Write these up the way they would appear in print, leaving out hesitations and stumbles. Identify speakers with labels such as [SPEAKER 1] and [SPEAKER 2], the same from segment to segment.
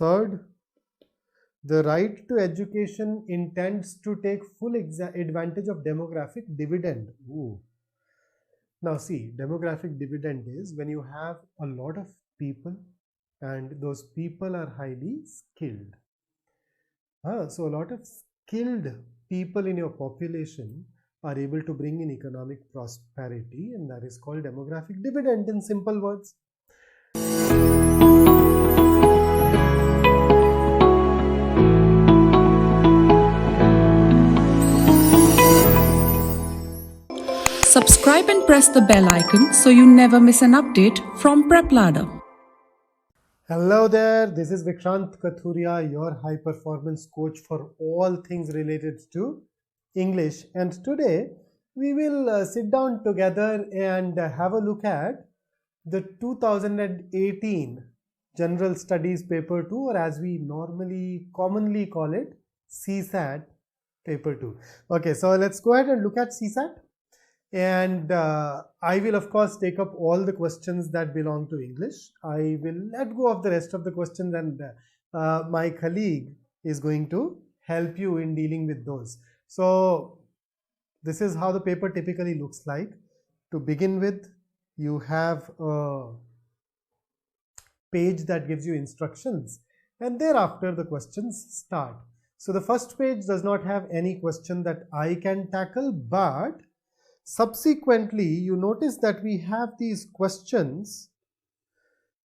[SPEAKER 1] Third, the right to education intends to take full advantage of demographic dividend. Ooh. Now see, demographic dividend is when you have a lot of people and those people are highly skilled. So a lot of skilled people in your population are able to bring in economic prosperity, and that is called demographic dividend in simple words.
[SPEAKER 2] Subscribe and press the bell icon so you never miss an update from PrepLadder.
[SPEAKER 1] Hello there, this is Vikrant Kathuria, your high performance coach for all things related to English, and today we will sit down together and have a look at the 2018 General Studies Paper 2, or as we commonly call it, CSAT Paper 2. Okay, so let's go ahead and look at CSAT. And I will of course take up all the questions that belong to English. I will let go of the rest of the questions, and my colleague is going to help you in dealing with those. So this is how the paper typically looks like. To begin with, you have a page that gives you instructions, and thereafter the questions start. So the first page does not have any question that I can tackle, but subsequently, you notice that we have these questions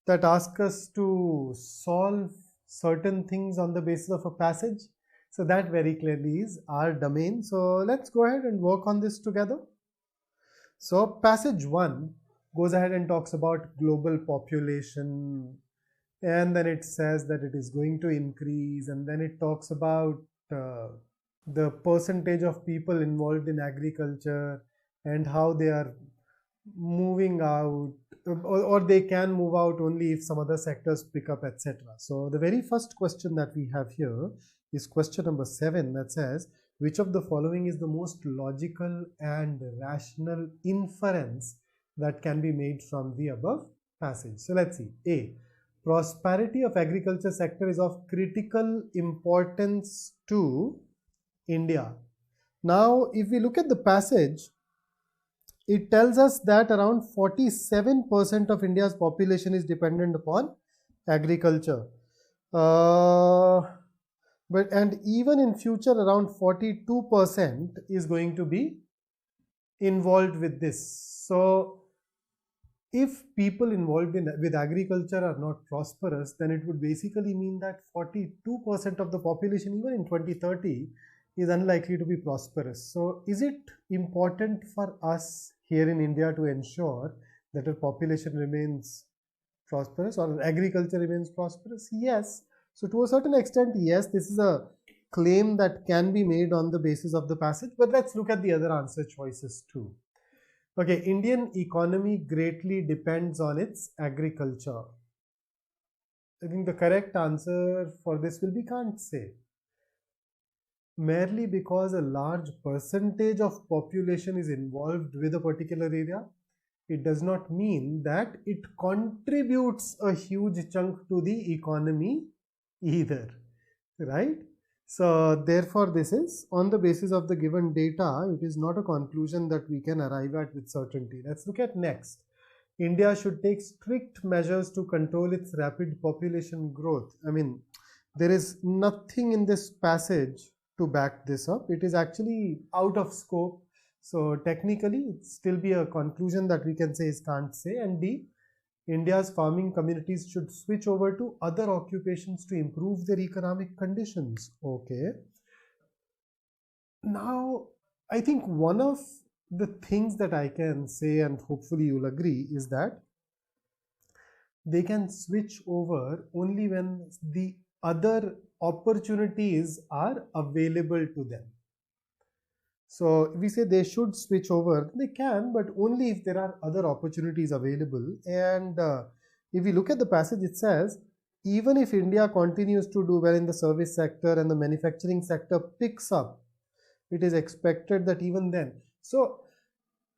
[SPEAKER 1] that ask us to solve certain things on the basis of a passage. So that very clearly is our domain. So let's go ahead and work on this together. So passage 1 goes ahead and talks about global population, and then it says that it is going to increase, and then it talks about the percentage of people involved in agriculture and how they are moving out, or they can move out only if some other sectors pick up, etc. So the very first question that we have here is question number 7, that says, which of the following is the most logical and rational inference that can be made from the above passage? So let's see. A, prosperity of agriculture sector is of critical importance to India. Now if we look at the passage, it tells us that around 47% of India's population is dependent upon agriculture. And even in future, around 42% is going to be involved with this. So if people involved with agriculture are not prosperous, then it would basically mean that 42% of the population, even in 2030, is unlikely to be prosperous. So is it important for us here in India to ensure that our population remains prosperous or agriculture remains prosperous? Yes. So to a certain extent, yes, this is a claim that can be made on the basis of the passage, but let's look at the other answer choices too. Okay, Indian economy greatly depends on its agriculture. I think the correct answer for this will be can't say. Merely because a large percentage of population is involved with a particular area, it does not mean that it contributes a huge chunk to the economy either, right? So therefore this is on the basis of the given data. It is not a conclusion that we can arrive at with certainty. Let's look at next. India should take strict measures to control its rapid population growth. I mean, there is nothing in this passage to back this up. It is actually out of scope. So technically it still be a conclusion that we can say is can't say. And D, India's farming communities should switch over to other occupations to improve their economic conditions. Okay. Now I think one of the things that I can say, and hopefully you'll agree, is that they can switch over only when the other opportunities are available to them. So if we say they should switch over, they can, but only if there are other opportunities available. And if we look at the passage, it says, even if India continues to do well in the service sector and the manufacturing sector picks up, it is expected that even then. So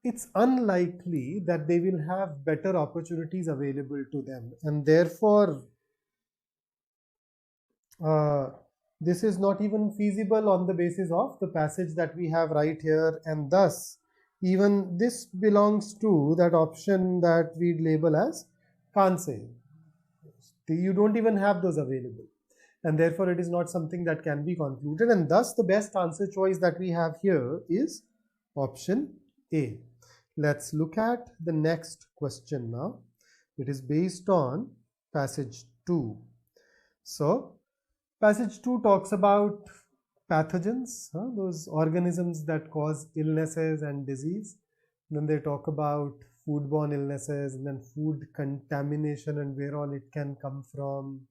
[SPEAKER 1] it's unlikely that they will have better opportunities available to them, and therefore this is not even feasible on the basis of the passage that we have right here, and thus even this belongs to that option that we label as can't say. You don't even have those available, and therefore it is not something that can be concluded, and thus the best answer choice that we have here is option A. Let's look at the next question now. It is based on passage 2. So passage 2 talks about pathogens, those organisms that cause illnesses and disease. Then they talk about foodborne illnesses, and then food contamination and where all it can come from.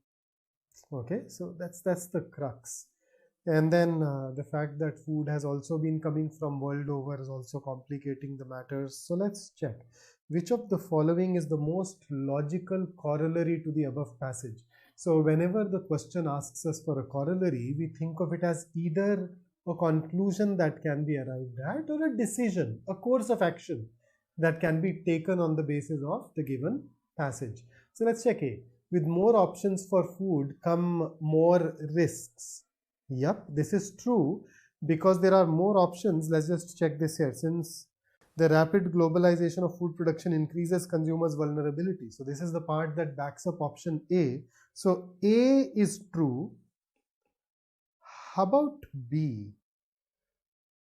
[SPEAKER 1] Okay, so that's the crux. And then the fact that food has also been coming from world over is also complicating the matters. So let's check which of the following is the most logical corollary to the above passage. So whenever the question asks us for a corollary, we think of it as either a conclusion that can be arrived at or a decision, a course of action that can be taken on the basis of the given passage. So let's check A. With more options for food come more risks. Yep, this is true because there are more options. Let's just check this here. Since the rapid globalization of food production increases consumers' vulnerability. So this is the part that backs up option A. So A is true. How about B?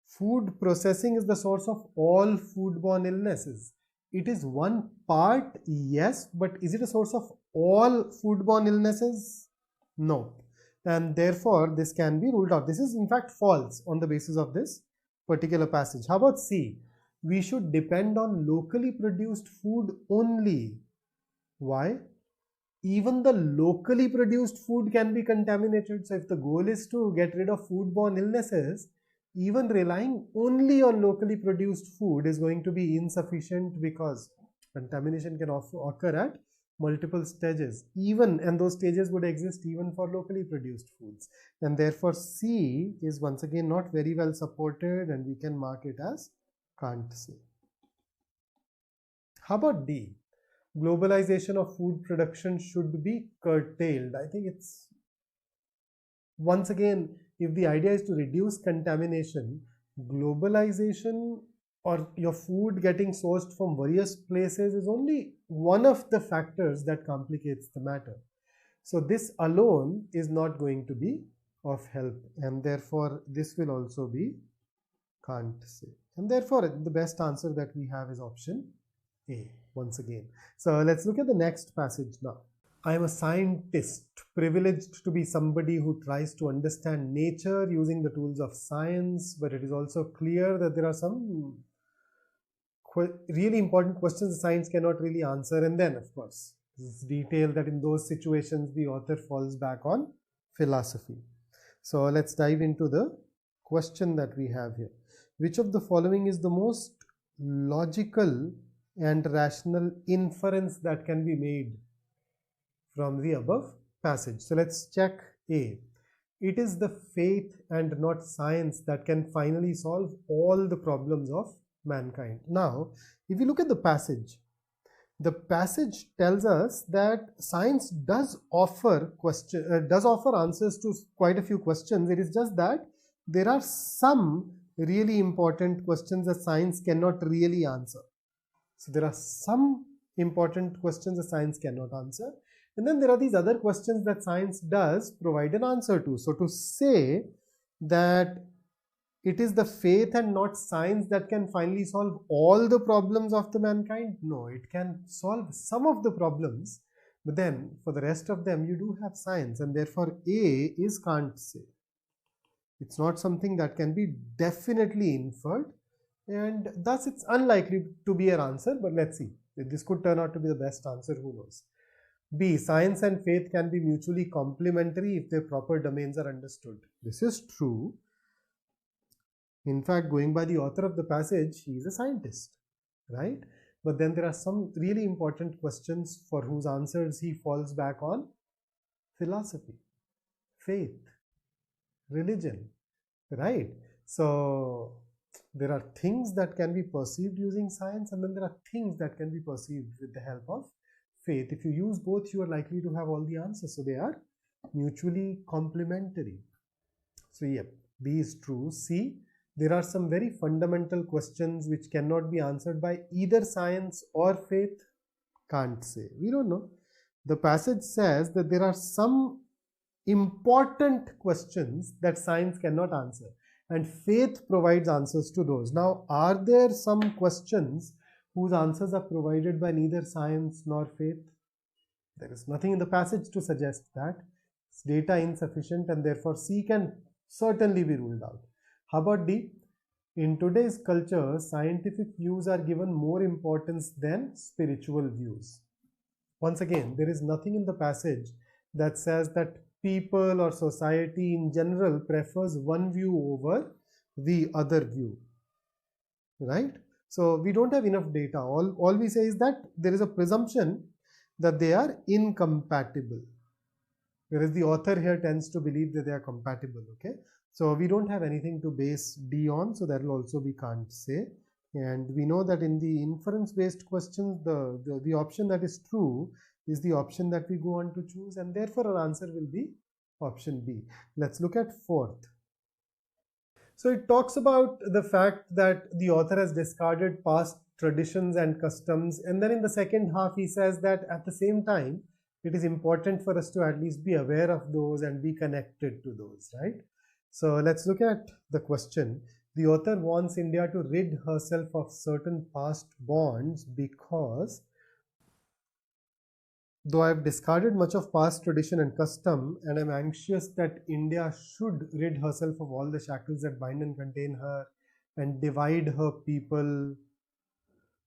[SPEAKER 1] Food processing is the source of all foodborne illnesses. It is one part, yes, but is it a source of all foodborne illnesses? No. And therefore, this can be ruled out. This is in fact false on the basis of this particular passage. How about C? We should depend on locally produced food only. Why? Even the locally produced food can be contaminated. So if the goal is to get rid of foodborne illnesses, even relying only on locally produced food is going to be insufficient because contamination can also occur at multiple stages, and those stages would exist even for locally produced foods. And therefore C is once again not very well supported, and we can mark it as can't say. How about D? Globalization of food production should be curtailed. I think it's, once again, if the idea is to reduce contamination, globalization or your food getting sourced from various places is only one of the factors that complicates the matter. So this alone is not going to be of help, and therefore this will also be can't say. And therefore the best answer that we have is option A once again. So let's look at the next passage now. I am a scientist, privileged to be somebody who tries to understand nature using the tools of science, but it is also clear that there are some really important questions the science cannot really answer. And then, of course, it's detailed that in those situations, the author falls back on philosophy. So let's dive into the question that we have here. Which of the following is the most logical and rational inference that can be made from the above passage? So let's check A. It is the faith and not science that can finally solve all the problems of mankind. Now, if you look at the passage tells us that science does offer answers to quite a few questions. It is just that there are some really important questions that science cannot really answer. So there are some important questions that science cannot answer, and then there are these other questions that science does provide an answer to. So to say that it is the faith and not science that can finally solve all the problems of the mankind, no, it can solve some of the problems, but then for the rest of them you do have science, and therefore A is can't say. It's not something that can be definitely inferred, and thus it's unlikely to be an answer, but let's see. This could turn out to be the best answer, who knows. B, science and faith can be mutually complementary if their proper domains are understood. This is true. In fact, going by the author of the passage, he is a scientist, right? But then there are some really important questions for whose answers he falls back on philosophy, faith, religion, right? So there are things that can be perceived using science, and then there are things that can be perceived with the help of faith. If you use both, you are likely to have all the answers. So they are mutually complementary. So yep, B is true. C, there are some very fundamental questions which cannot be answered by either science or faith. Can't say. We don't know. The passage says that there are some important questions that science cannot answer, and faith provides answers to those. Now, are there some questions whose answers are provided by neither science nor faith? There is nothing in the passage to suggest that. It's data insufficient, and therefore C can certainly be ruled out. How about D? In today's culture, scientific views are given more importance than spiritual views. Once again, there is nothing in the passage that says that people or society in general prefers one view over the other view, right? So we don't have enough data. All we say is that there is a presumption that they are incompatible, whereas the author here tends to believe that they are compatible. Okay, so we don't have anything to base D on, so that will also be can't say. And we know that in the inference based questions, the option that is true is the option that we go on to choose, and therefore our answer will be option B. Let's look at fourth. So it talks about the fact that the author has discarded past traditions and customs, and then in the second half he says that at the same time it is important for us to at least be aware of those and be connected to those, right? So let's look at the question. The author wants India to rid herself of certain past bonds because, though I have discarded much of past tradition and custom, and I'm anxious that India should rid herself of all the shackles that bind and contain her and divide her people,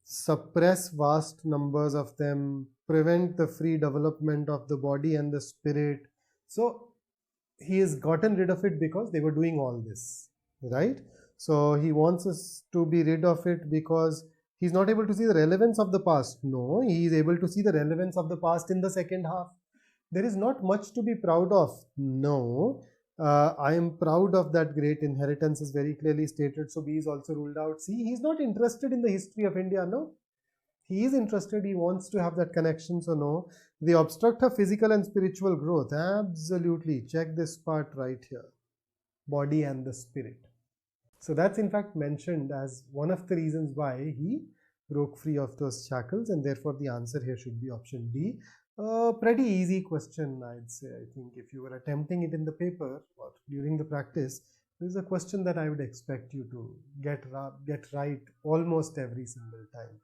[SPEAKER 1] suppress vast numbers of them, prevent the free development of the body and the spirit. So he has gotten rid of it because they were doing all this, right? So he wants us to be rid of it because he's not able to see the relevance of the past. No, he is able to see the relevance of the past in the second half. There is not much to be proud of. No, I am proud of that great inheritance is very clearly stated. So B is also ruled out. See, he's not interested in the history of India. No, he is interested. He wants to have that connection. So no, they obstruct her physical and spiritual growth. Absolutely. Check this part right here. Body and the spirit. So that's in fact mentioned as one of the reasons why he broke free of those shackles, and therefore the answer here should be option D. Pretty easy question, I'd say. I think if you were attempting it in the paper or during the practice, this is a question that I would expect you to get right almost every single time.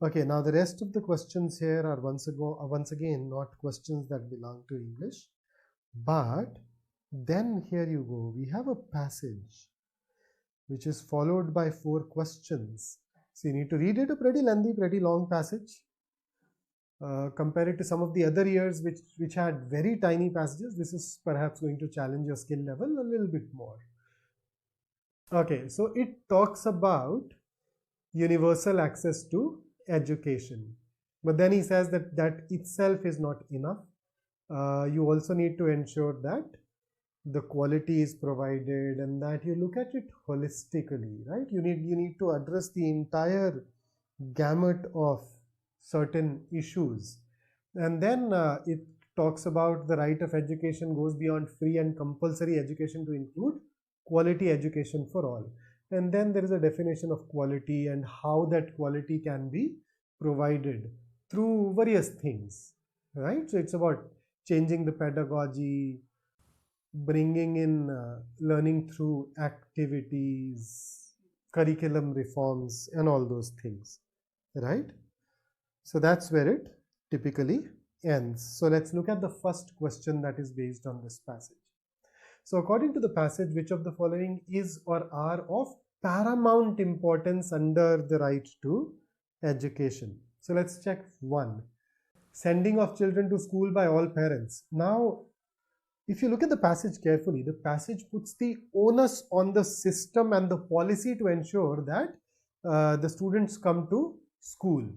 [SPEAKER 1] Okay, now the rest of the questions here are once again not questions that belong to English, but then here you go. We have a passage which is followed by 4 questions. So you need to read it, a pretty lengthy, pretty long passage. Compare it to some of the other years which had very tiny passages. This is perhaps going to challenge your skill level a little bit more. Okay, so it talks about universal access to education. But then he says that that itself is not enough. You also need to ensure that the quality is provided and that you look at it holistically, right? You need to address the entire gamut of certain issues. And then it talks about the right of education goes beyond free and compulsory education to include quality education for all. And then there is a definition of quality and how that quality can be provided through various things, right? So it's about changing the pedagogy, bringing in learning through activities, curriculum reforms, and all those things, right? So that's where it typically ends. So let's look at the first question that is based on this passage. So according to the passage, which of the following is or are of paramount importance under the right to education? So let's check 1. Sending of children to school by all parents. Now, if you look at the passage carefully, the passage puts the onus on the system and the policy to ensure that the students come to school.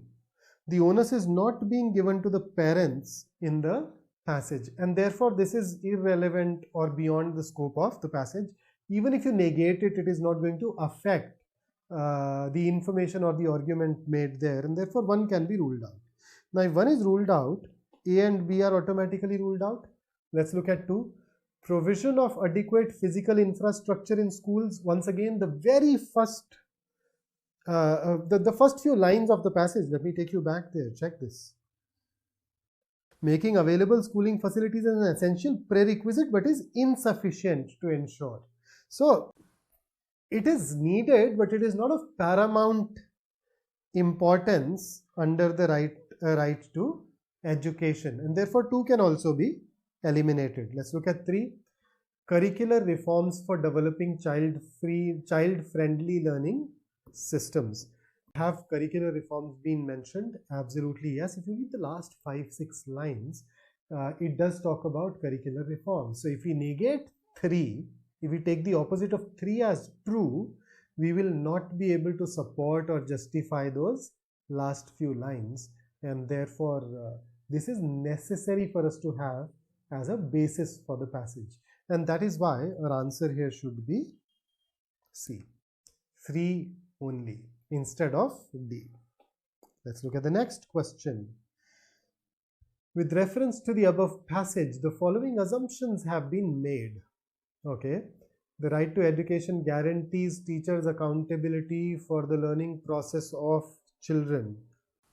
[SPEAKER 1] The onus is not being given to the parents in the passage, and therefore this is irrelevant or beyond the scope of the passage. Even if you negate it, it is not going to affect the information or the argument made there, and therefore 1 can be ruled out. Now if 1 is ruled out, A and B are automatically ruled out. Let's look at 2. Provision of adequate physical infrastructure in schools. Once again, the very first, the first few lines of the passage. Let me take you back there. Check this. Making available schooling facilities is an essential prerequisite but is insufficient to ensure. So, it is needed, but it is not of paramount importance under the right to education, and therefore 2 can also be eliminated. Let's look at 3. Curricular reforms for developing child-friendly learning systems. Have curricular reforms been mentioned? Absolutely yes. If you read the last 5-6 lines, it does talk about curricular reforms. So if we negate 3, if we take the opposite of 3 as true, we will not be able to support or justify those last few lines, and therefore this is necessary for us to have as a basis for the passage, and that is why our answer here should be C, 3 only instead of D. Let's look at the next question. With reference to the above passage, the following assumptions have been made. Okay, the right to education guarantees teachers accountability for the learning process of children.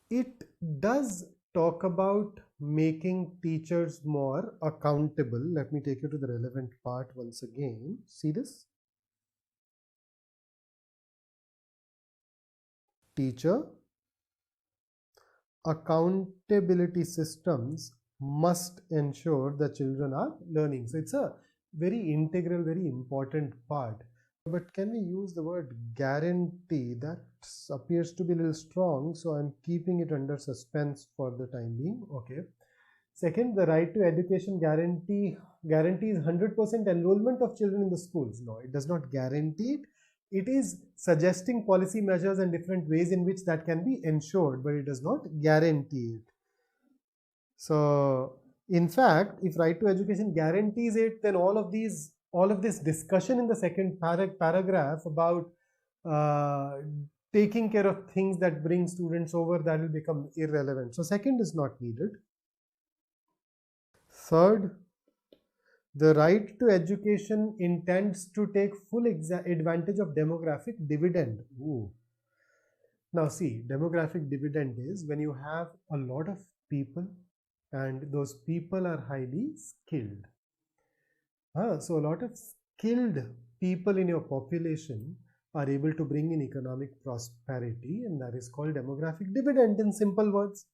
[SPEAKER 1] It does talk about making teachers more accountable. Let me take you to the relevant part once again. See this? Teacher accountability systems must ensure the children are learning. So it's a very integral, very important part. But can we use the word guarantee? That appears to be a little strong, so I'm keeping it under suspense for the time being. Okay. Second, the right to education guarantees 100% enrollment of children in the schools. No, it does not guarantee it. It is suggesting policy measures and different ways in which that can be ensured, but it does not guarantee it. So, in fact, if right to education guarantees it, then all of this discussion in the second paragraph about taking care of things that bring students over, that will become irrelevant. So, second is not needed. Third, the right to education intends to take full advantage of demographic dividend. Ooh. Now see, demographic dividend is when you have a lot of people and those people are highly skilled. So a lot of skilled people in your population are able to bring in economic prosperity, and that is called demographic dividend in simple words.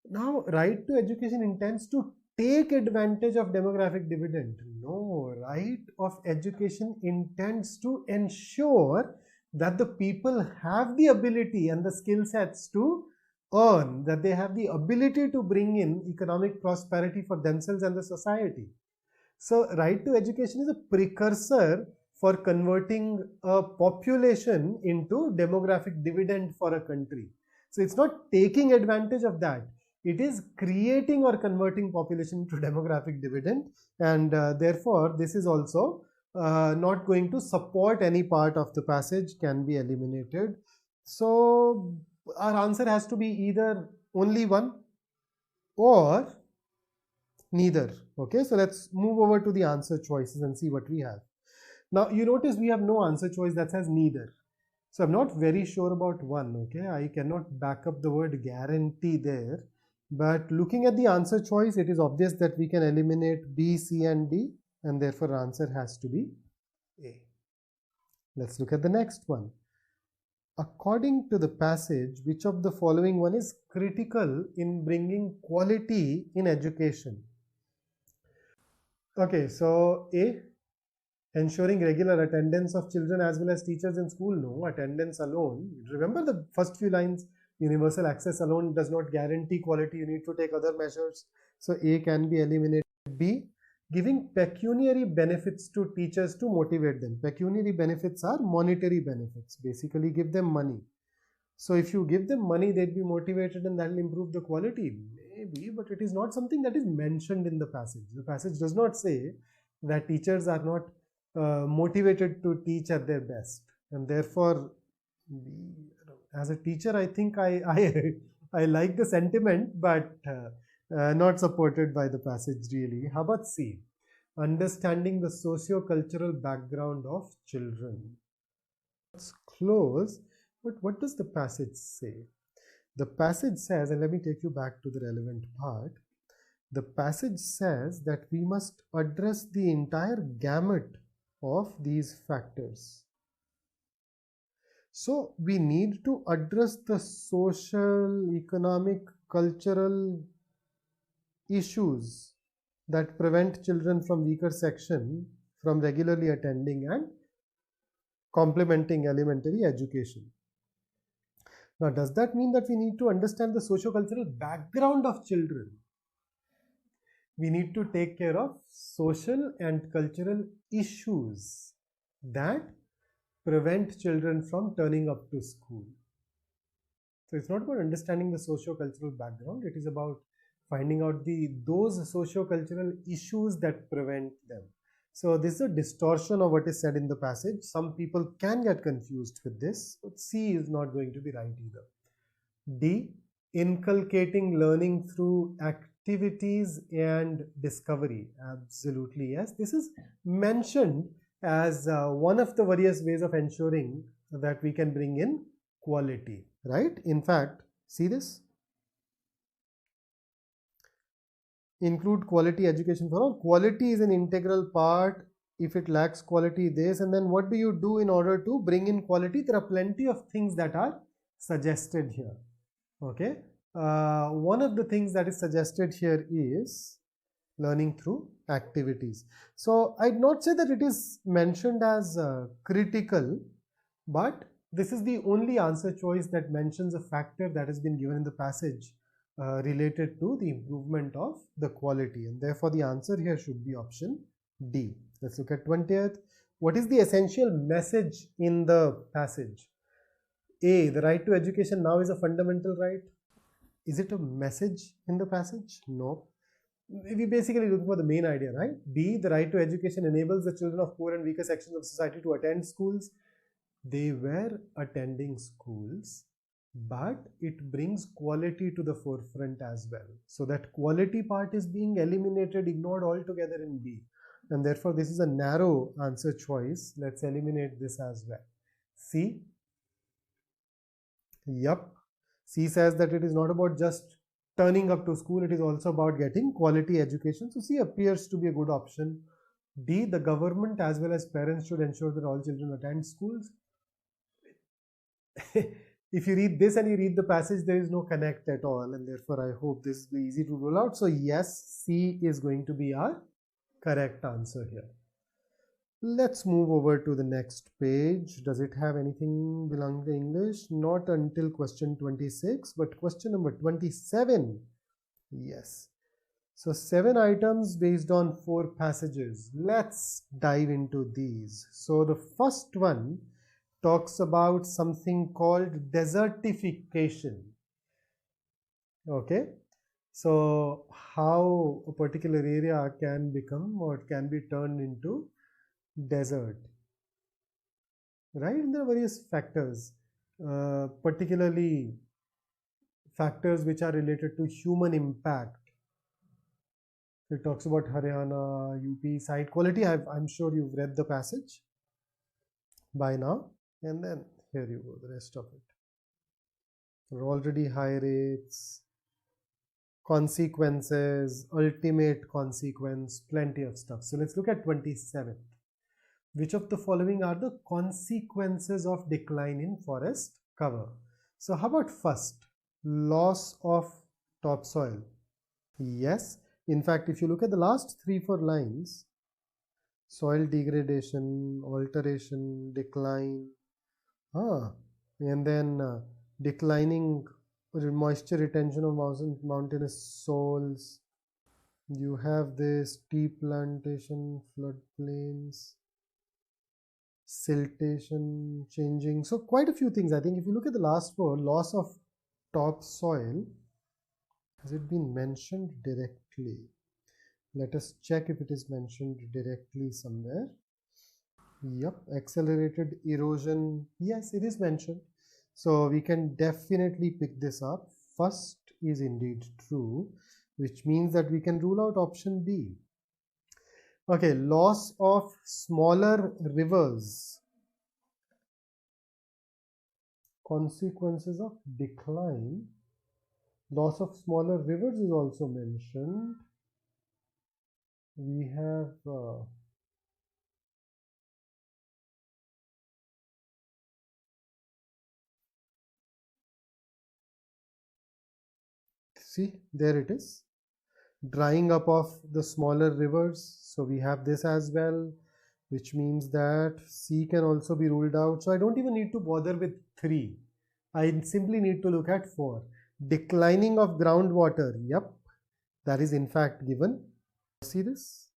[SPEAKER 1] Now, right to education intends to take advantage of demographic dividend. No, right of education intends to ensure that the people have the ability and the skill sets to earn, that they have the ability to bring in economic prosperity for themselves and the society. So, right to education is a precursor for converting a population into demographic dividend for a country. So, it's not taking advantage of that. It is creating or converting population to demographic dividend, and therefore this is also not going to support any part of the passage, can be eliminated. So our answer has to be either only one or neither. Okay, so let's move over to the answer choices and see what we have. Now you notice we have no answer choice that says neither. So I'm not very sure about one. Okay, I cannot back up the word guarantee there. But looking at the answer choice, it is obvious that we can eliminate B, C and D, and therefore our answer has to be A. Let's look at the next one. According to the passage, which of the following one is critical in bringing quality in education? Okay, so A, ensuring regular attendance of children as well as teachers in school. No, attendance alone. Remember the first few lines? Universal access alone does not guarantee quality. You need to take other measures. So A can be eliminated. B, giving pecuniary benefits to teachers to motivate them. Pecuniary benefits are monetary benefits. Basically give them money. So if you give them money, they'd be motivated and that will improve the quality. Maybe, but it is not something that is mentioned in the passage. The passage does not say that teachers are not motivated to teach at their best, and therefore as a teacher I think I like the sentiment, but Not supported by the passage really. How about C? Understanding the socio-cultural background of children. It's close, but what does the passage say? The passage says, and let me take you back to the relevant part. The passage says that we must address the entire gamut of these factors. So we need to address the social, economic, cultural issues that prevent children from weaker section from regularly attending and complementing elementary education. Now, does that mean that we need to understand the socio-cultural background of children? We need to take care of social and cultural issues that prevent children from turning up to school. So it's not about understanding the socio-cultural background, it is about finding out those socio-cultural issues that prevent them. So this is a distortion of what is said in the passage. Some people can get confused with this, but C is not going to be right either. D, inculcating learning through activities and discovery. Absolutely yes. This is mentioned as one of the various ways of ensuring that we can bring in quality, right? In fact, see this? Include quality education for all. Quality is an integral part. If it lacks quality, this, and then what do you do in order to bring in quality? There are plenty of things that are suggested here. Okay, one of the things that is suggested here is learning through activities. So I'd not say that it is mentioned as critical, but this is the only answer choice that mentions a factor that has been given in the passage related to the improvement of the quality, and therefore the answer here should be option D. Let's look at 20th. What is the essential message in the passage? A, the right to education now is a fundamental right. Is it a message in the passage? No. We basically looking for the main idea, right? B, the right to education enables the children of poor and weaker sections of society to attend schools. They were attending schools, but it brings quality to the forefront as well. So that quality part is being eliminated, ignored altogether in B. And therefore, this is a narrow answer choice. Let's eliminate this as well. C. Yup. C says that it is not about just turning up to school, it is also about getting quality education. So C appears to be a good option. D, the government as well as parents should ensure that all children attend schools. If you read this and you read the passage, there is no connect at all, and therefore I hope this will be easy to roll out. So yes, C is going to be our correct answer here. Let's move over to the next page. Does it have anything belonging to English? Not until question 26, but question number 27. Yes. So 7 items based on 4 passages. Let's dive into these. So the first one talks about something called desertification. Okay. So how a particular area can become or can be turned into desert, right? And there are various factors, particularly factors which are related to human impact. It talks about Haryana, UP, site quality. I'm sure you've read the passage by now, and then here you go, the rest of it. There are already high rates, consequences, ultimate consequence, plenty of stuff. So let's look at 27th. Which of the following are the consequences of decline in forest cover? So how about first, loss of topsoil? Yes. In fact, if you look at the last 3-4 lines, soil degradation, alteration, decline, and then declining moisture retention of mountainous soils. You have this tea plantation, floodplains, siltation, changing. So quite a few things. I think if you look at the last 4, loss of topsoil, has it been mentioned directly? Let us check if it is mentioned directly somewhere. Yep, accelerated erosion. Yes, it is mentioned. So we can definitely pick this up. First is indeed true. which means that we can rule out option B. Okay, loss of smaller rivers. Consequences of decline. Loss of smaller rivers is also mentioned. We have see, there it is. Drying up of the smaller rivers. So we have this as well, which means that C can also be ruled out. So I don't even need to bother with 3. I simply need to look at 4. Declining of groundwater. Yep, that is in fact given. See this?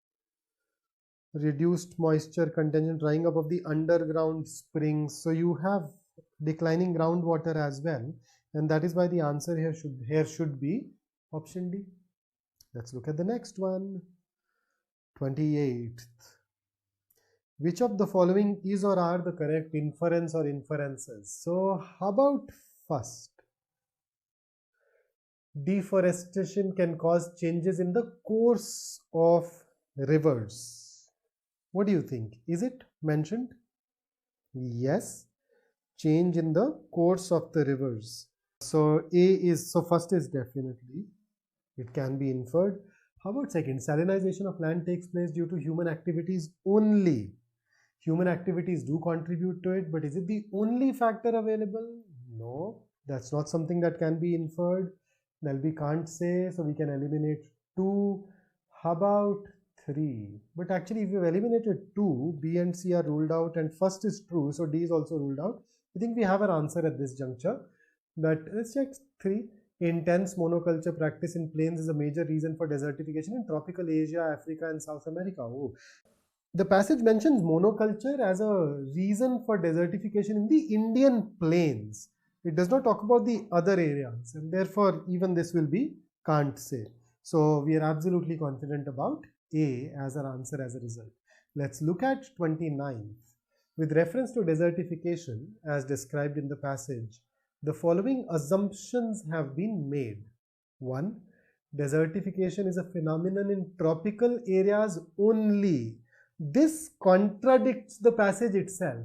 [SPEAKER 1] Reduced moisture content, drying up of the underground springs. So you have declining groundwater as well. And that is why the answer here should be option D. Let's look at the next one. 28th. Which of the following is or are the correct inference or inferences? So how about first? Deforestation can cause changes in the course of rivers. What do you think? Is it mentioned? Yes. Change in the course of the rivers. So first is definitely, it can be inferred. How about second? Salinization of land takes place due to human activities only. Human activities do contribute to it, but is it the only factor available? No, that's not something that can be inferred. Well, we can't say, so we can eliminate 2. How about 3? But actually, if you've eliminated 2, B and C are ruled out, and first is true, so D is also ruled out. I think we have an answer at this juncture. But let's check 3. Intense monoculture practice in plains is a major reason for desertification in tropical Asia, Africa, and South America. Oh. The passage mentions monoculture as a reason for desertification in the Indian plains. It does not talk about the other areas, and therefore even this will be can't say. So we are absolutely confident about A as our answer as a result. Let's look at 29th. With reference to desertification as described in the passage, the following assumptions have been made. 1. Desertification is a phenomenon in tropical areas only. This contradicts the passage itself.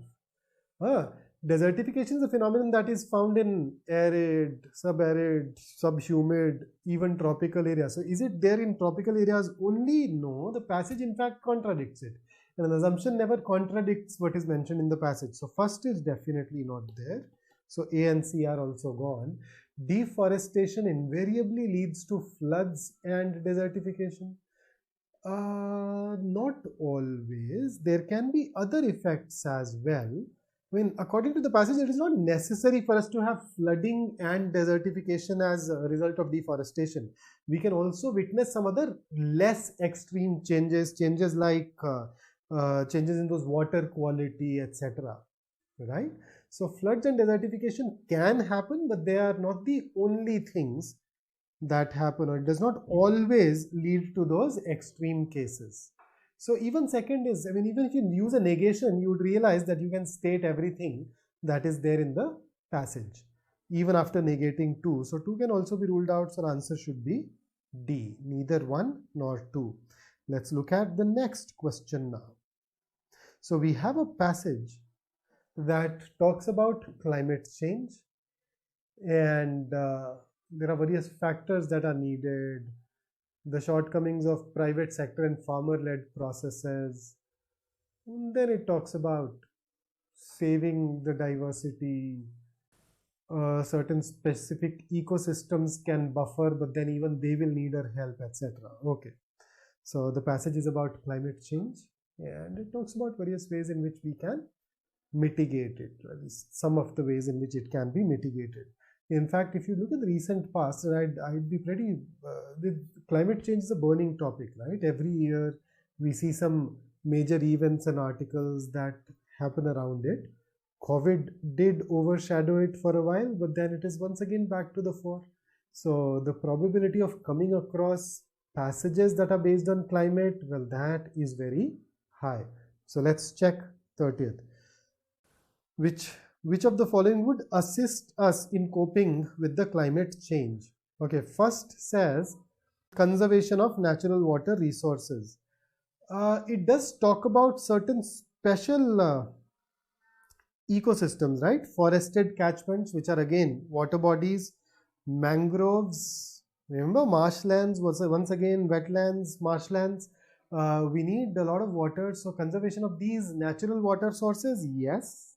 [SPEAKER 1] Desertification is a phenomenon that is found in arid, subhumid, even tropical areas. So is it there in tropical areas only? No, the passage in fact contradicts it. And an assumption never contradicts what is mentioned in the passage. So first is definitely not there. So A and C are also gone. Deforestation invariably leads to floods and desertification. Not always. There can be other effects as well. I mean, according to the passage, it is not necessary for us to have flooding and desertification as a result of deforestation. We can also witness some other less extreme changes like changes in those water quality, etc. Right? So floods and desertification can happen, but they are not the only things that happen, or it does not always lead to those extreme cases. So even second is, I mean, even if you use a negation, you would realize that you can state everything that is there in the passage, even after negating 2. So 2 can also be ruled out, so answer should be D, neither 1 nor 2. Let's look at the next question now. So we have a passage that talks about climate change, and there are various factors that are needed, the shortcomings of private sector and farmer-led processes. And then it talks about saving the diversity, certain specific ecosystems can buffer, but then even they will need our help, etc. Okay, so the passage is about climate change, and it talks about various ways in which we can mitigate it, at least some of the ways in which it can be mitigated. In fact, if you look at the recent past, I'd be pretty, climate change is a burning topic, right? Every year we see some major events and articles that happen around it. COVID did overshadow it for a while, but then it is once again back to the fore. So the probability of coming across passages that are based on climate, well, that is very high. So let's check 30th. Which of the following would assist us in coping with the climate change? Okay, first says conservation of natural water resources. It does talk about certain special ecosystems, right? Forested catchments, which are again water bodies, mangroves, remember marshlands was once again wetlands, marshlands. We need a lot of water, so conservation of these natural water sources, yes.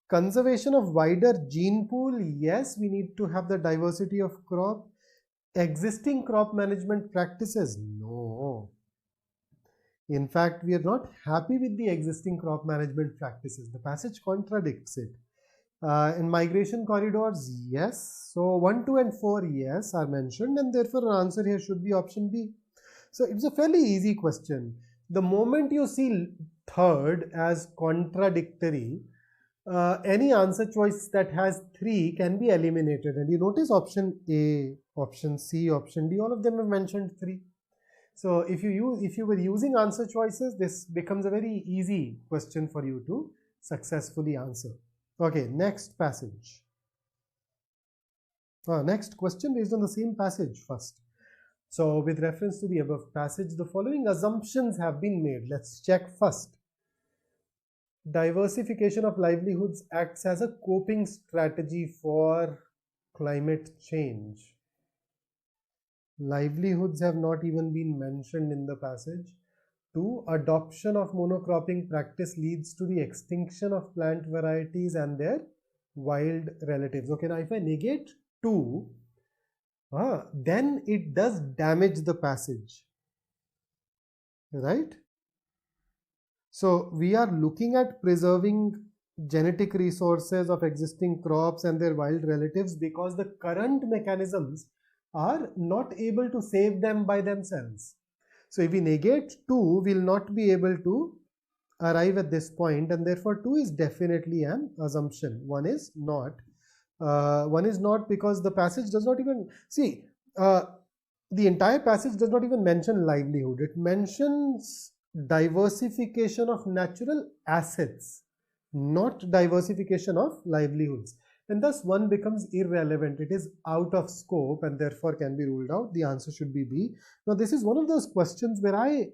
[SPEAKER 1] Conservation of wider gene pool, yes, we need to have the diversity of crop. Existing crop management practices, no. In fact, we are not happy with the existing crop management practices. The passage contradicts it. In migration corridors, yes. So 1, 2 and 4, yes, are mentioned, and therefore our answer here should be option B. So it's a fairly easy question. The moment you see third as contradictory, any answer choice that has 3 can be eliminated. And you notice option A, option C, option D, all of them have mentioned 3. So if you were using answer choices, this becomes a very easy question for you to successfully answer. Okay, next passage. Next question based on the same passage first. So with reference to the above passage, the following assumptions have been made. Let's check first. Diversification of livelihoods acts as a coping strategy for climate change. Livelihoods have not even been mentioned in the passage. 2. Adoption of monocropping practice leads to the extinction of plant varieties and their wild relatives. Okay, now if I negate 2, then it does damage the passage, right? So we are looking at preserving genetic resources of existing crops and their wild relatives because the current mechanisms are not able to save them by themselves. So if we negate 2, we will not be able to arrive at this point, and therefore 2 is definitely an assumption. 1 is not. 1 is not because the passage does not even see, the entire passage does not even mention livelihood. It mentions diversification of natural assets, not diversification of livelihoods, and thus 1 becomes irrelevant. It is out of scope and therefore can be ruled out. The answer should be B. Now this is one of those questions where I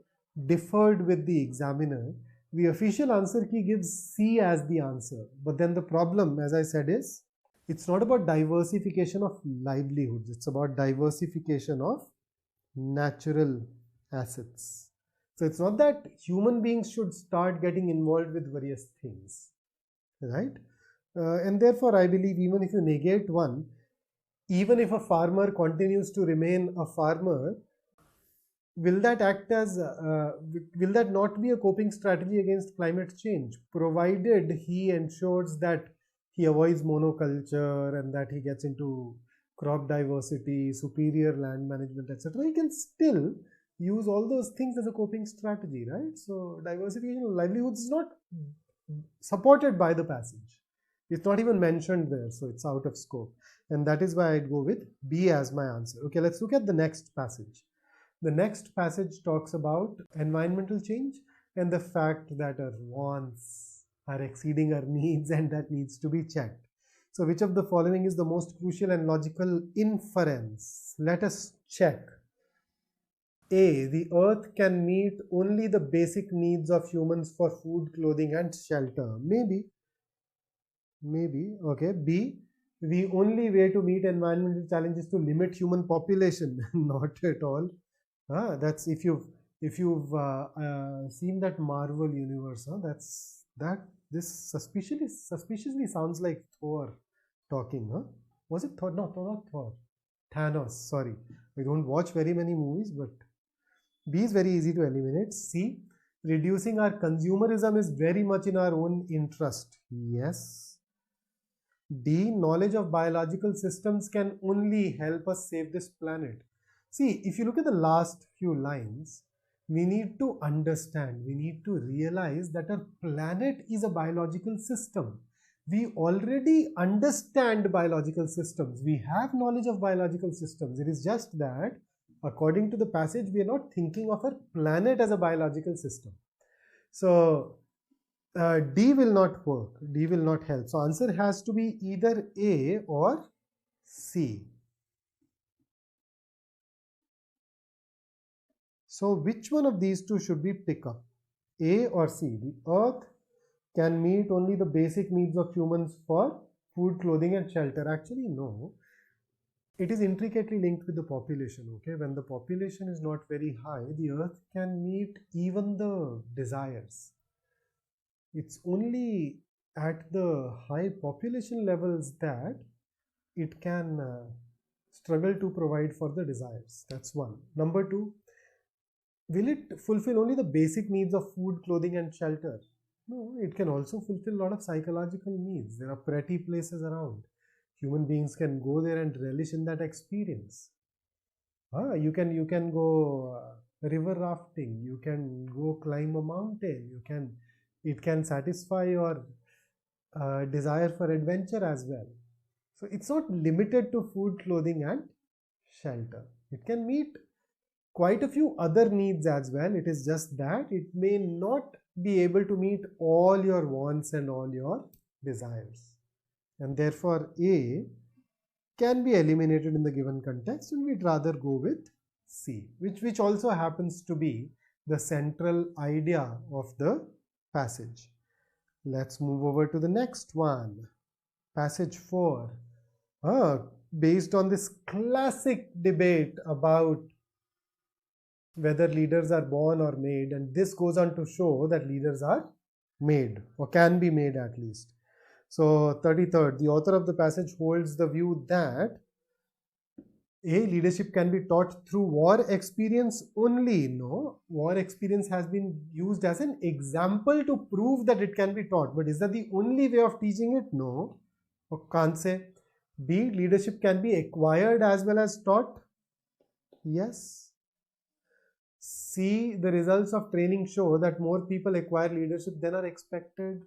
[SPEAKER 1] differed with the examiner. The official answer key gives C as the answer, but then the problem, as I said, is it's not about diversification of livelihoods, it's about diversification of natural assets. So it's not that human beings should start getting involved with various things, right? And therefore I believe even if you negate 1, even if a farmer continues to remain a farmer, will that act as, will that not be a coping strategy against climate change, provided he ensures that he avoids monoculture and that he gets into crop diversity, superior land management, etc. He can still use all those things as a coping strategy, right? So diversification of livelihoods is not supported by the passage. It's not even mentioned there, so it's out of scope. And that is why I'd go with B as my answer. Okay, let's look at the next passage. The next passage talks about environmental change and the fact that our wants are exceeding our needs and that needs to be checked. So which of the following is the most crucial and logical inference? Let us check. A. The earth can meet only the basic needs of humans for food, clothing and shelter. Maybe. Okay. B. The only way to meet environmental challenges is to limit human population. Not at all. That's if you've seen that Marvel universe. This suspiciously sounds like Thor talking. Was it Thor? No, not Thor. Thanos. Sorry, I don't watch very many movies, but B is very easy to eliminate. C. Reducing our consumerism is very much in our own interest. Yes. D. Knowledge of biological systems can only help us save this planet. See, if you look at the last few lines, we need to understand, we need to realize that our planet is a biological system. We already understand biological systems. We have knowledge of biological systems. It is just that, according to the passage, we are not thinking of our planet as a biological system. So, D will not work. D will not help. So, answer has to be either A or C. So which one of these two should we pick up? A or C? The earth can meet only the basic needs of humans for food, clothing and shelter. Actually, no. It is intricately linked with the population. Okay, when the population is not very high, the earth can meet even the desires. It's only at the high population levels that it can struggle to provide for the desires. That's one. Number two, will it fulfill only the basic needs of food, clothing and shelter? No, it can also fulfill a lot of psychological needs. There are pretty places around. Human beings can go there and relish in that experience. You can go river rafting, you can go climb a mountain, it can satisfy your desire for adventure as well. So it's not limited to food, clothing and shelter. It can meet quite a few other needs as well. It is just that it may not be able to meet all your wants and all your desires. And therefore A can be eliminated in the given context, and we'd rather go with C, which also happens to be the central idea of the passage. Let's move over to the next one. Passage 4. Based on this classic debate about whether leaders are born or made, and this goes on to show that leaders are made or can be made at least. So 33rd, the author of the passage holds the view that A, leadership can be taught through war experience only. No, war experience has been used as an example to prove that it can be taught. But is that the only way of teaching it? No, can't say. B, leadership can be acquired as well as taught. Yes. C, the results of training show that more people acquire leadership than are expected.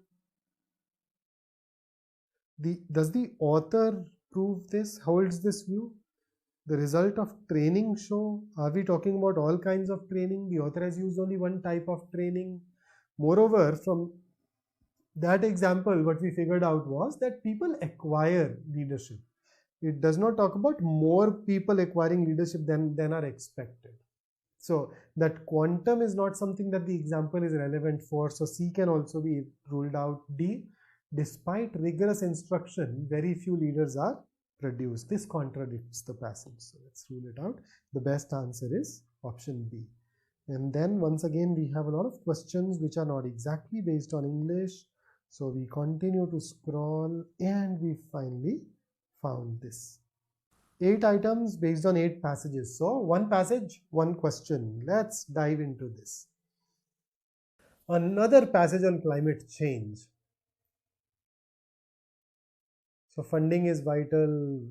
[SPEAKER 1] Does the author prove this, holds this view? The result of training show, are we talking about all kinds of training? The author has used only one type of training. Moreover, from that example, what we figured out was that people acquire leadership. It does not talk about more people acquiring leadership than are expected. So that quantum is not something that the example is relevant for. So C can also be ruled out. D, despite rigorous instruction, very few leaders are produced. This contradicts the passage. So let's rule it out. The best answer is option B. And then once again, we have a lot of questions which are not exactly based on English. So we continue to scroll and we finally found this. 8 items based on 8 passages. So one passage, one question. Let's dive into this. Another passage on climate change. So funding is vital.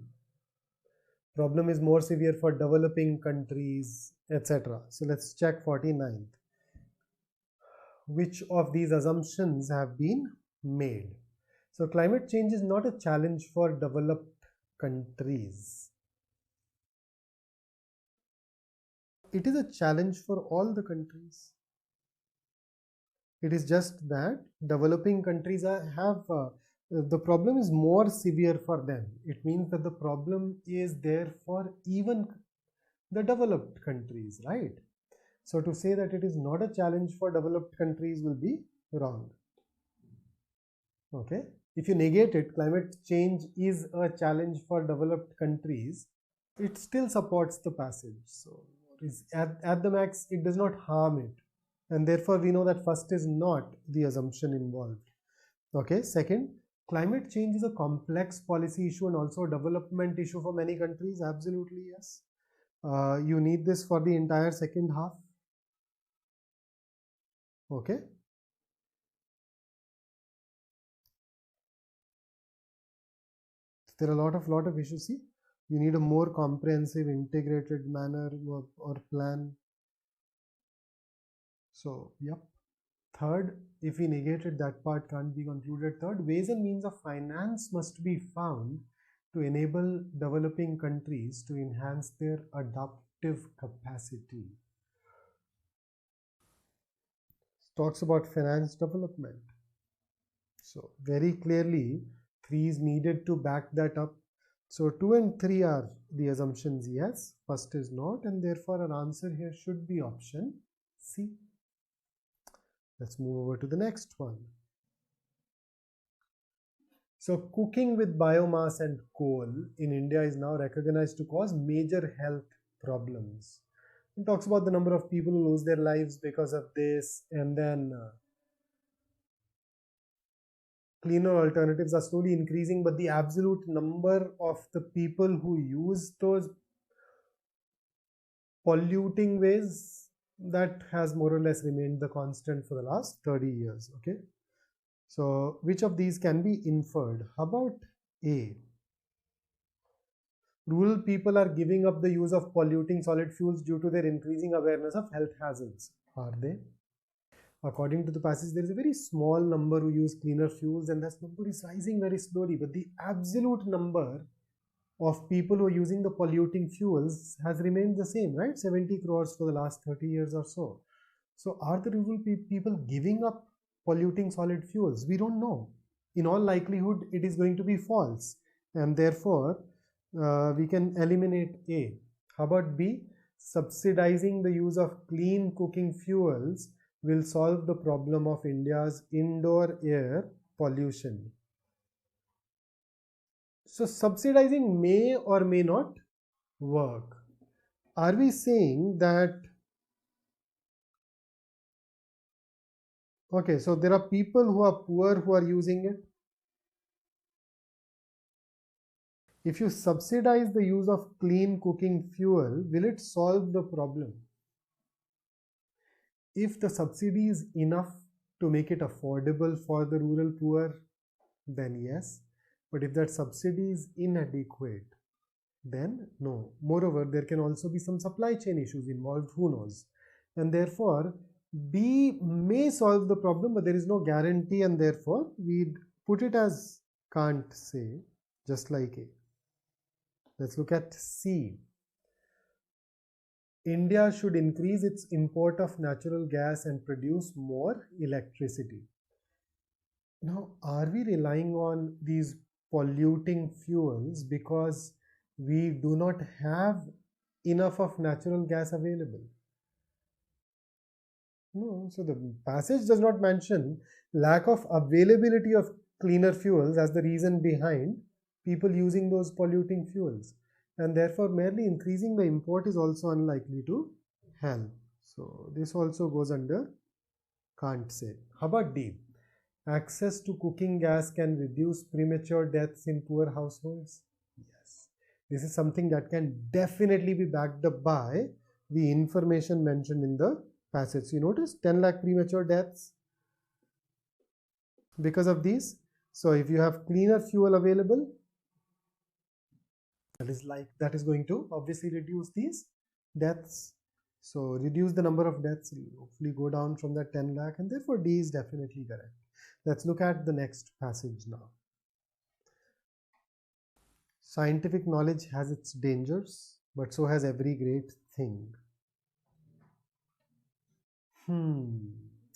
[SPEAKER 1] Problem is more severe for developing countries, etc. So let's check 49th. Which of these assumptions have been made? So climate change is not a challenge for developed countries. It is a challenge for all the countries. It is just that developing countries have the problem is more severe for them. It means that the problem is there for even the developed countries, right? So to say that it is not a challenge for developed countries will be wrong. Okay, if you negate it, climate change is a challenge for developed countries, it still supports the passage. So at the max, it does not harm it. And therefore, we know that first is not the assumption involved. Okay, second, climate change is a complex policy issue and also a development issue for many countries. Absolutely, yes. You need this for the entire second half. Okay. There are a lot of issues. See, you need a more comprehensive, integrated manner or plan. So, yep. Third, if we negated that part, can't be concluded. Third, ways and means of finance must be found to enable developing countries to enhance their adaptive capacity. Talks about finance development. So very clearly, 3 is needed to back that up. So 2 and 3 are the assumptions yes, first is not, and therefore our answer here should be option C. Let's move over to the next one. So cooking with biomass and coal in India is now recognized to cause major health problems. It talks about the number of people who lose their lives because of this, and then cleaner alternatives are slowly increasing, but the absolute number of the people who use those polluting ways, that has more or less remained the constant for the last 30 years. Okay, so which of these can be inferred? How about A? Rural people are giving up the use of polluting solid fuels due to their increasing awareness of health hazards. Are they? According to the passage, there is a very small number who use cleaner fuels, and that number is rising very slowly. But the absolute number of people who are using the polluting fuels has remained the same, right? 70 crores for the last 30 years or so. So are the rural people giving up polluting solid fuels? We don't know. In all likelihood, it is going to be false, and therefore we can eliminate A. How about B? Subsidizing the use of clean cooking fuels will solve the problem of India's indoor air pollution. So subsidizing may or may not work. Are we saying that, okay, so there are people who are poor who are using it? If you subsidize the use of clean cooking fuel, will it solve the problem? If the subsidy is enough to make it affordable for the rural poor, then yes. But if that subsidy is inadequate, then no. Moreover, there can also be some supply chain issues involved, who knows. And therefore, B may solve the problem, but there is no guarantee, and therefore we'd put it as can't say, just like A. Let's look at C. India should increase its import of natural gas and produce more electricity. Now, are we relying on these polluting fuels because we do not have enough of natural gas available? No, so the passage does not mention lack of availability of cleaner fuels as the reason behind people using those polluting fuels, and therefore merely increasing the import is also unlikely to help. So this also goes under can't say. How about D? Access to cooking gas can reduce premature deaths in poor households. Yes, this is something that can definitely be backed up by the information mentioned in the passage. You notice 10 lakh premature deaths because of these. So if you have cleaner fuel available, that is going to obviously reduce these deaths. So reduce the number of deaths, hopefully go down from that 10 lakh, and therefore D is definitely correct. Let's look at the next passage now. Scientific knowledge has its dangers, but so has every great thing.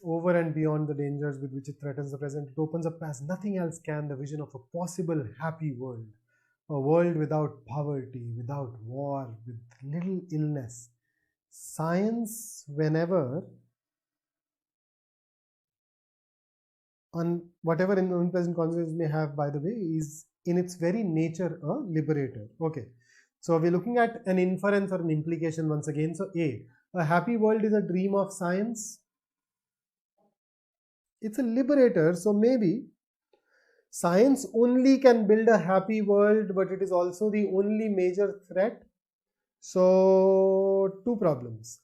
[SPEAKER 1] Over and beyond the dangers with which it threatens the present, it opens up as nothing else can the vision of a possible happy world. A world without poverty, without war, with little illness. Science, whenever, on whatever present consequences may have, by the way, is in its very nature a liberator. Okay, so we're looking at an inference or an implication once again. So a happy world is a dream of science. It's a liberator, so maybe science only can build a happy world, but it is also the only major threat. So two problems.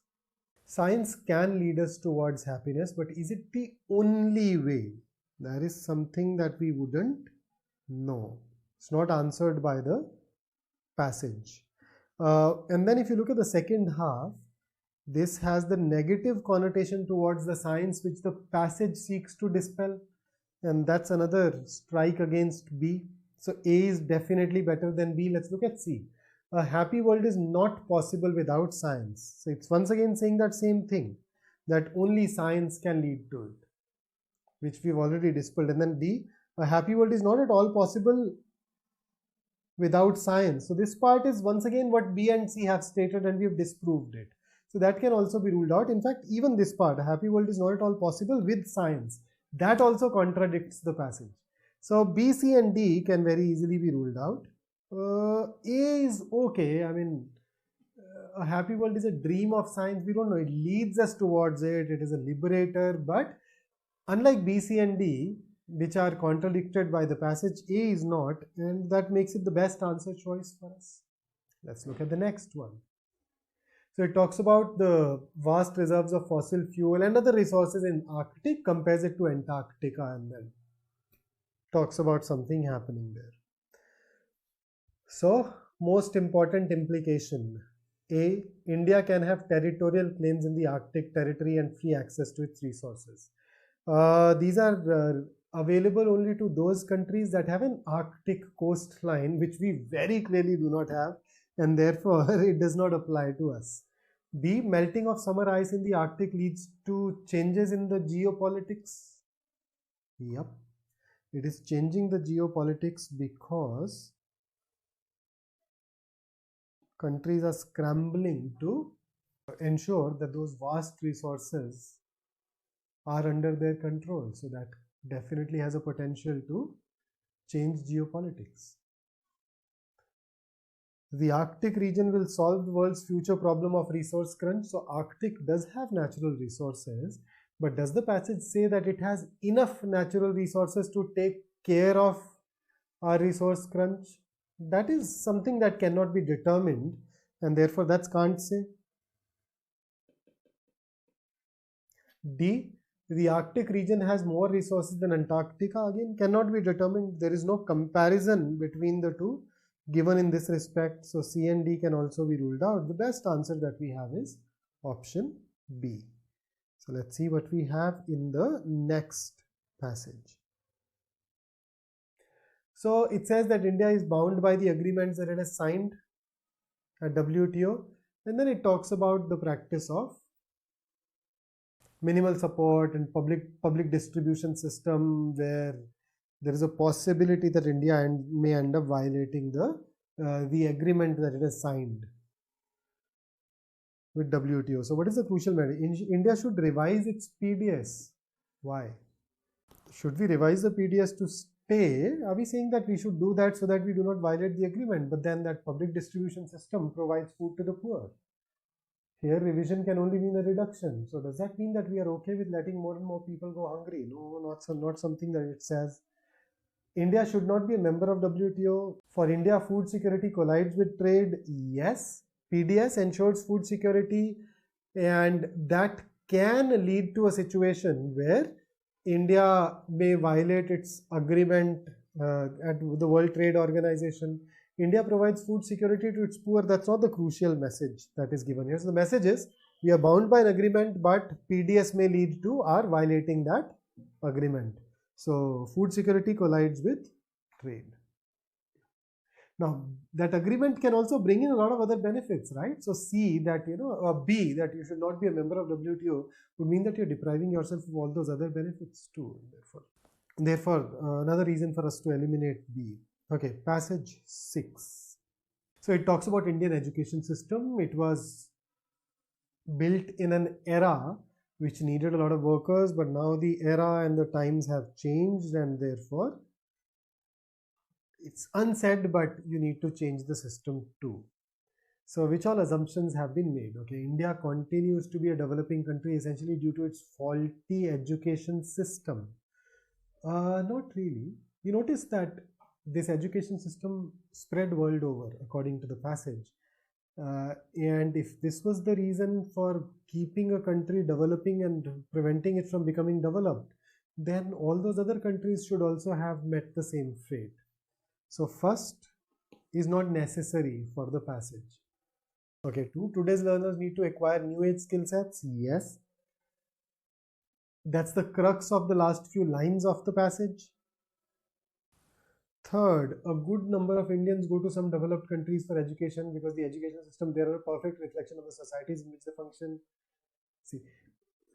[SPEAKER 1] Science can lead us towards happiness, but is it the only way? That is something that we wouldn't know. It's not answered by the passage. And then if you look at the second half, this has the negative connotation towards the science which the passage seeks to dispel, and that's another strike against B. So A is definitely better than B. Let's look at C. A happy world is not possible without science. So it's once again saying that same thing, that only science can lead to it, which we've already dispelled. And then D, a happy world is not at all possible without science. So this part is once again what B and C have stated, and we have disproved it. So that can also be ruled out. In fact, even this part, a happy world is not at all possible with science. That also contradicts the passage. So B, C and D can very easily be ruled out. A is okay. I mean, a happy world is a dream of science. We don't know. It leads us towards it. It is a liberator. But unlike B, C and D, which are contradicted by the passage, A is not. And that makes it the best answer choice for us. Let's look at the next one. So it talks about the vast reserves of fossil fuel and other resources in Arctic, compares it to Antarctica, and then talks about something happening there. So, most important implication. A, India can have territorial claims in the Arctic territory and free access to its resources. These are available only to those countries that have an Arctic coastline, which we very clearly do not have, and therefore it does not apply to us. B, melting of summer ice in the Arctic leads to changes in the geopolitics. Yep, it is changing the geopolitics because countries are scrambling to ensure that those vast resources are under their control. So that definitely has a potential to change geopolitics. The Arctic region will solve the world's future problem of resource crunch. So Arctic does have natural resources, but does the passage say that it has enough natural resources to take care of our resource crunch? That is something that cannot be determined, and therefore that's can't say. D, the Arctic region has more resources than Antarctica. Again, cannot be determined. There is no comparison between the two given in this respect. So C and D can also be ruled out. The best answer that we have is option B. So let's see what we have in the next passage. So it says that India is bound by the agreements that it has signed at WTO, and then it talks about the practice of minimal support and public distribution system, where there is a possibility that India may end up violating the agreement that it has signed with WTO. So what is the crucial matter? India should revise its PDS. Why? Should we revise the PDS to stay? Are we saying that we should do that so that we do not violate the agreement, but then that public distribution system provides food to the poor? Here revision can only mean a reduction. So does that mean that we are okay with letting more and more people go hungry? No, not something that it says. India should not be a member of WTO. For India, food security collides with trade. Yes, PDS ensures food security, and that can lead to a situation where India may violate its agreement at the World Trade Organization. India provides food security to its poor. That's not the crucial message that is given here. So the message is we are bound by an agreement, but PDS may lead to our violating that agreement. So food security collides with trade. Now that agreement can also bring in a lot of other benefits, right? So C, that B, that you should not be a member of WTO, would mean that you're depriving yourself of all those other benefits too. Therefore, another reason for us to eliminate B. Okay, passage 6. So it talks about Indian education system. It was built in an era which needed a lot of workers, but now the era and the times have changed, and therefore it's unsaid, but you need to change the system too. So which all assumptions have been made? Okay, India continues to be a developing country essentially due to its faulty education system. Not really. You notice that this education system spread world over according to the passage. And if this was the reason for keeping a country developing and preventing it from becoming developed, then all those other countries should also have met the same fate. So first is not necessary for the passage. Okay, 2, today's learners need to acquire new age skill sets. Yes. That's the crux of the last few lines of the passage. Third, a good number of Indians go to some developed countries for education because the education system there are a perfect reflection of the societies in which they function. See,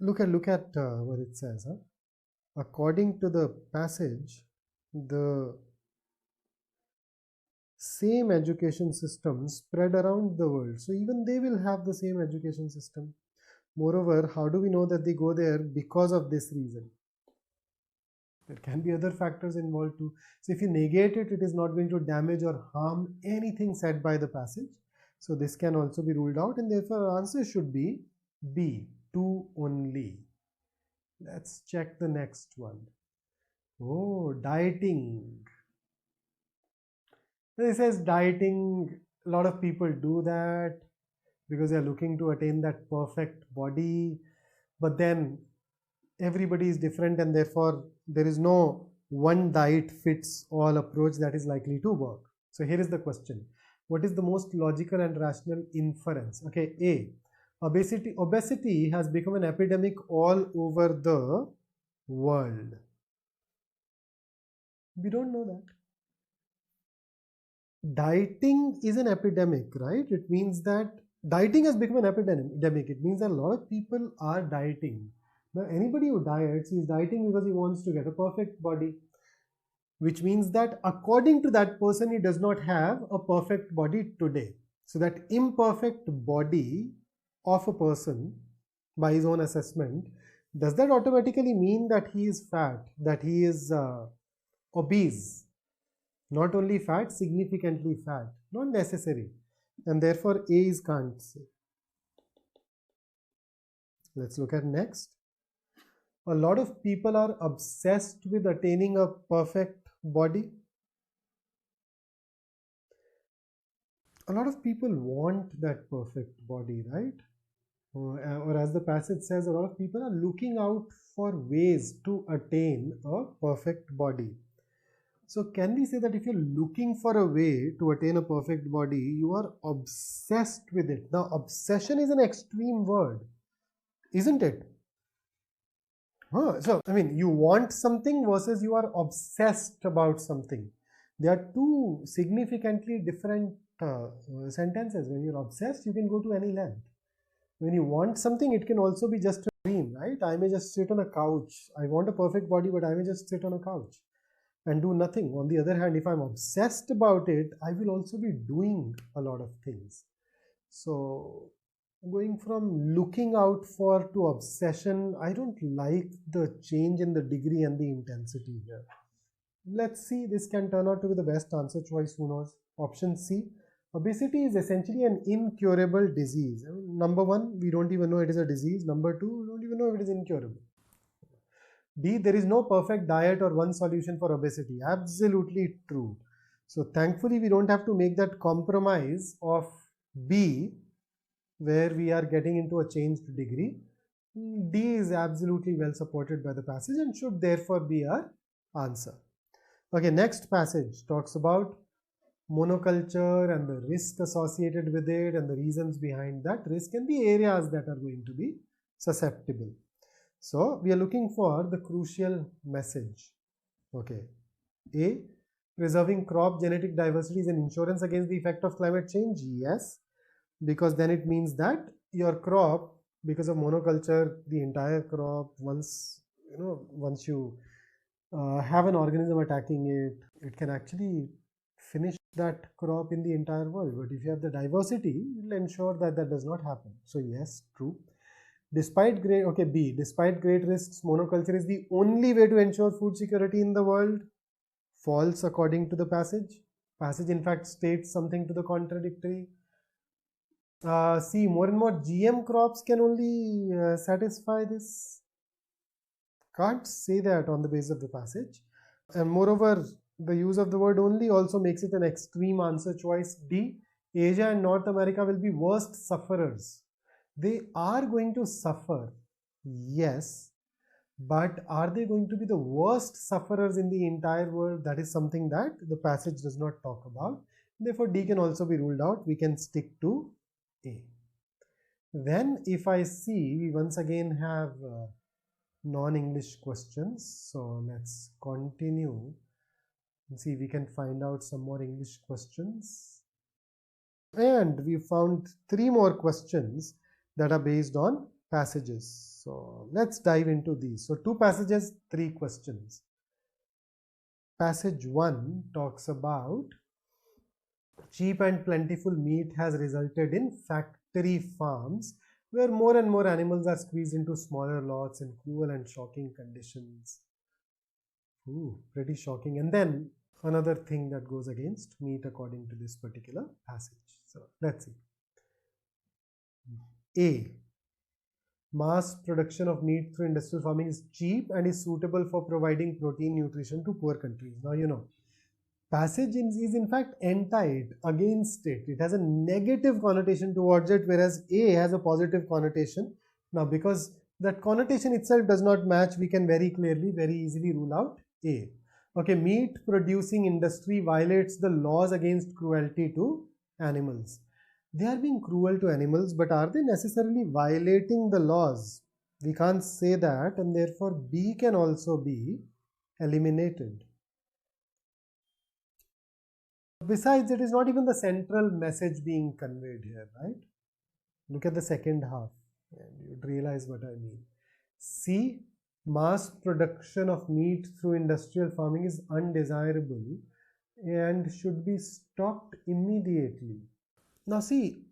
[SPEAKER 1] look at what it says. According to the passage, the same education system spread around the world. So even they will have the same education system. Moreover, how do we know that they go there? Because of this reason. There can be other factors involved too. So if you negate it, it is not going to damage or harm anything said by the passage. So this can also be ruled out, and therefore our answer should be B, 2 only. Let's check the next one. Oh, dieting. This says dieting, a lot of people do that because they are looking to attain that perfect body, but then everybody is different, and therefore there is no one diet fits all approach that is likely to work. So here is the question. What is the most logical and rational inference? Okay, A, obesity has become an epidemic all over the world. We don't know that. Dieting is an epidemic, right? It means that dieting has become an epidemic. It means that a lot of people are dieting. Now, anybody who diets is dieting because he wants to get a perfect body, which means that according to that person, he does not have a perfect body today. So that imperfect body of a person by his own assessment, does that automatically mean that he is fat, that he is obese? Not only fat, significantly fat, not necessary. And therefore A is can't say. Let's look at next. A lot of people are obsessed with attaining a perfect body. A lot of people want that perfect body, right? Or as the passage says, a lot of people are looking out for ways to attain a perfect body. So can we say that if you're looking for a way to attain a perfect body, you are obsessed with it? Now, obsession is an extreme word, isn't it? So, I mean, you want something versus you are obsessed about something. They are two significantly different sentences. When you're obsessed, you can go to any length. When you want something, it can also be just a dream, right? I may just sit on a couch. I want a perfect body, but I may just sit on a couch and do nothing. On the other hand, if I'm obsessed about it, I will also be doing a lot of things. So going from looking out for to obsession, I don't like the change in the degree and the intensity here. Let's see, this can turn out to be the best answer choice, who knows. Option C, obesity is essentially an incurable disease. I mean, number one, we don't even know it is a disease. Number two, we don't even know if it is incurable. D, there is no perfect diet or one solution for obesity. Absolutely true. So thankfully, we don't have to make that compromise of B, where we are getting into a changed degree. D is absolutely well supported by the passage and should therefore be our answer. Okay, next passage talks about monoculture and the risk associated with it and the reasons behind that risk and the areas that are going to be susceptible. So we are looking for the crucial message. Okay, A, preserving crop genetic diversity is an insurance against the effect of climate change. Yes, because then it means that your crop, because of monoculture, the entire crop, once you have an organism attacking it, it can actually finish that crop in the entire world. But if you have the diversity, it will ensure that that does not happen. So yes, true. Despite great, okay, B, despite great risks, monoculture is the only way to ensure food security in the world. False according to the passage. Passage in fact states something to the contradictory. C, more and more GM crops can only satisfy this. Can't say that on the basis of the passage. And moreover, the use of the word only also makes it an extreme answer choice. D, Asia and North America will be worst sufferers. They are going to suffer, yes, but are they going to be the worst sufferers in the entire world? That is something that the passage does not talk about. Therefore, D can also be ruled out. We can stick to A. Then if I see, we once again have non-English questions. So let's continue and see if we can find out some more English questions. And we found 3 more questions that are based on passages. So let's dive into these. So 2 passages, 3 questions. Passage 1 talks about cheap and plentiful meat has resulted in factory farms where more and more animals are squeezed into smaller lots in cruel and shocking conditions. Ooh, pretty shocking. And then another thing that goes against meat according to this particular passage. So let's see. A. Mass production of meat through industrial farming is cheap and is suitable for providing protein nutrition to poor countries. Now, you know, passage is in fact anti it, against it. It has a negative connotation towards it, whereas A has a positive connotation. Now, because that connotation itself does not match, we can very clearly, very easily rule out A. Okay, meat producing industry violates the laws against cruelty to animals. They are being cruel to animals, but are they necessarily violating the laws? We can't say that, and therefore B can also be eliminated. Besides, it is not even the central message being conveyed here, right? Look at the second half and you'd realize what I mean. C. Mass production of meat through industrial farming is undesirable and should be stopped immediately. Now see,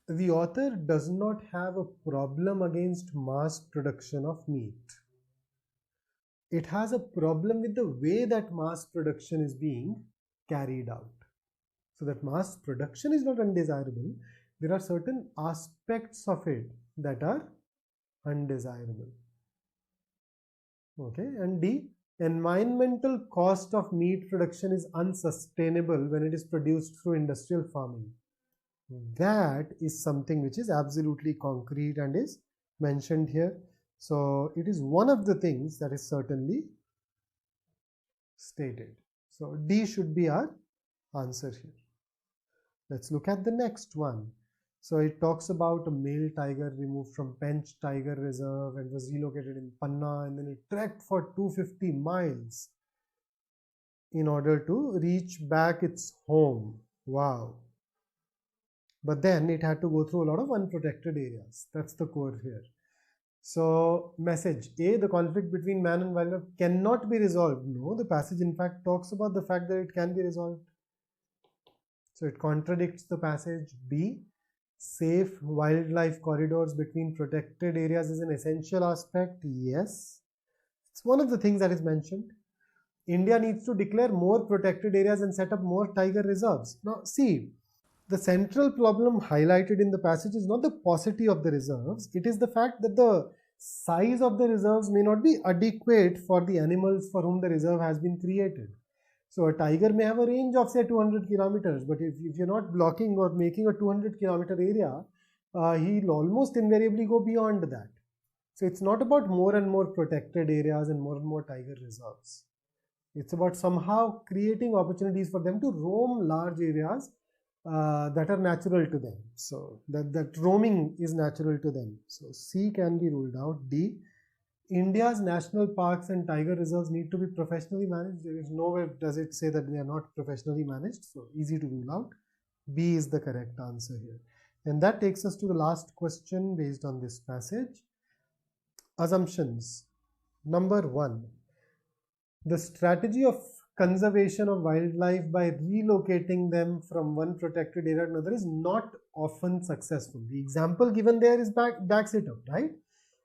[SPEAKER 1] the author does not have a problem against mass production of meat. It has a problem with the way that mass production is being carried out. So that mass production is not undesirable. There are certain aspects of it that are undesirable. Okay, and D. Environmental cost of meat production is unsustainable when it is produced through industrial farming. That is something which is absolutely concrete and is mentioned here. So it is one of the things that is certainly stated. So D should be our answer here. Let's look at the next one. So it talks about a male tiger removed from Pench Tiger Reserve and was relocated in Panna, and then it trekked for 250 miles in order to reach back its home. Wow. But then it had to go through a lot of unprotected areas. That's the core here. So message A, the conflict between man and wildlife cannot be resolved. No, the passage in fact talks about the fact that it can be resolved. So it contradicts the passage. B, safe wildlife corridors between protected areas is an essential aspect. Yes, it's one of the things that is mentioned. India needs to declare more protected areas and set up more tiger reserves. Now see, the central problem highlighted in the passage is not the paucity of the reserves, it is the fact that the size of the reserves may not be adequate for the animals for whom the reserve has been created. So a tiger may have a range of say 200 kilometers, but if you're not blocking or making a 200 kilometer area, he'll almost invariably go beyond that. So it's not about more and more protected areas and more tiger reserves. It's about somehow creating opportunities for them to roam large areas that are natural to them. So that roaming is natural to them. So C can be ruled out. D, India's national parks and tiger reserves need to be professionally managed. There is nowhere does it say that they are not professionally managed. So easy to rule out. B is the correct answer here. And that takes us to the last question based on this passage. Assumptions. Number 1. The strategy of conservation of wildlife by relocating them from one protected area to another is not often successful. The example given there is backs it up, right?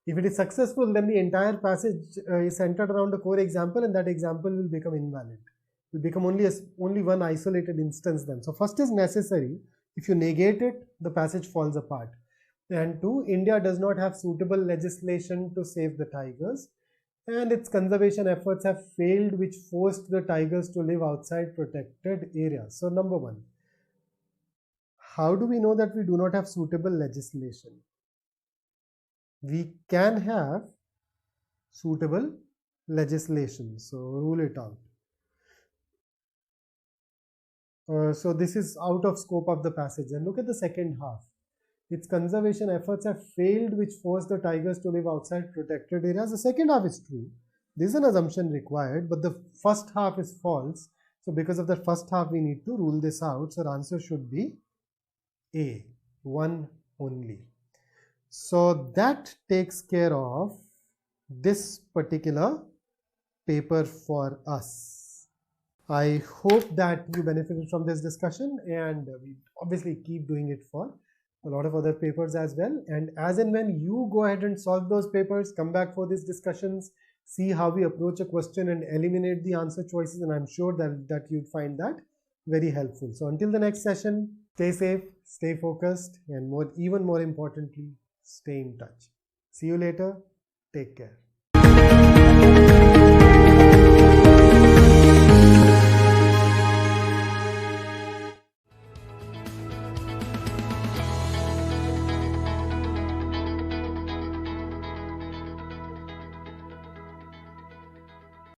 [SPEAKER 1] If it is successful, then the entire passage is centered around a core example, and that example will become invalid. It will become only one isolated instance then. So first is necessary. If you negate it, the passage falls apart. And 2, India does not have suitable legislation to save the tigers, and its conservation efforts have failed, which forced the tigers to live outside protected areas. So number 1, how do we know that we do not have suitable legislation? We can have suitable legislation, so rule it out. So this is out of scope of the passage. And look at the second half. Its conservation efforts have failed, which forced the tigers to live outside protected areas. The second half is true. This is an assumption required, but the first half is false. So because of that first half, we need to rule this out. So the answer should be A, 1 only. So that takes care of this particular paper for us. I hope that you benefited from this discussion, and we obviously keep doing it for a lot of other papers as well. And as and when you go ahead and solve those papers, come back for these discussions, see how we approach a question and eliminate the answer choices, and I'm sure that you'd find that very helpful. So until the next session, stay safe, stay focused, and even more importantly, stay in touch. See you later. Take care.